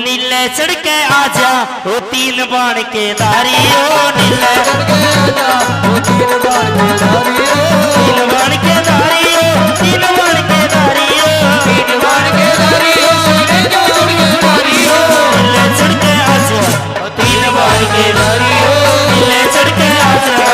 नीले चढ़ के आजा ओ तीन बाण के धारी ओ नीले चढ़ के आजा ओ तीन बाण के धारी तीन बाण के धारी तीन बाण के धारी तीन बाण के धारी सोने जो दुनिया धारी नीले चढ़ के आजा ओ तीन बाण के धारी नीले चढ़ के आजा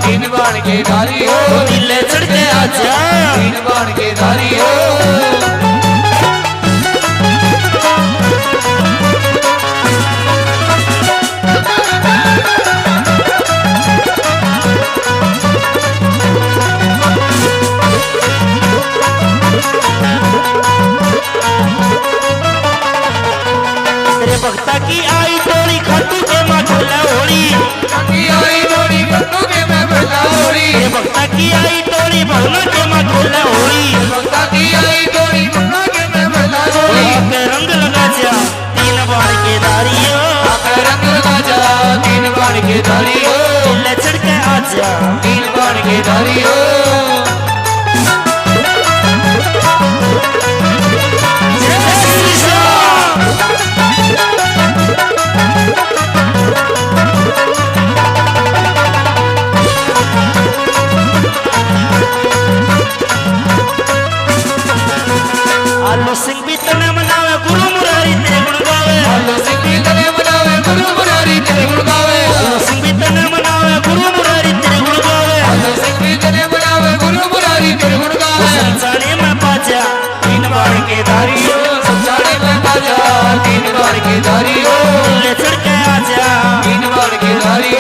तीन बाण के धारी हो नीले चढ़ के आजा तीन बाण के धारी हो तेरे भक्ता की आई टोली खाटू के माँ झोला होली तेरे भक्ता की आई टोली भवना के माँ झोला होली आके रंग लगा जा तीन बाण के धारी रंग लगा जा तीन बाण के धारी नीले चढ़ के आजा तीन बाण के धारी आलू सिंह भी तने मनावे गुरु मुरारी तेरे गुण गावे आलू सिंह भी तने मनावे गुरु मुरारी तेरे गुण गावे आलू सिंह भी तने मनावे गुरु मुरारी तेरे गुण गावे आलू सिंह भी तने मनावे गुरु मुरारी तेरे गुण गावे संसारी में पाचा तीन बाण के धारी संसारी में पाचा तीन बाण के धारी नीले चढ़ के आजा तीन बाण के धारी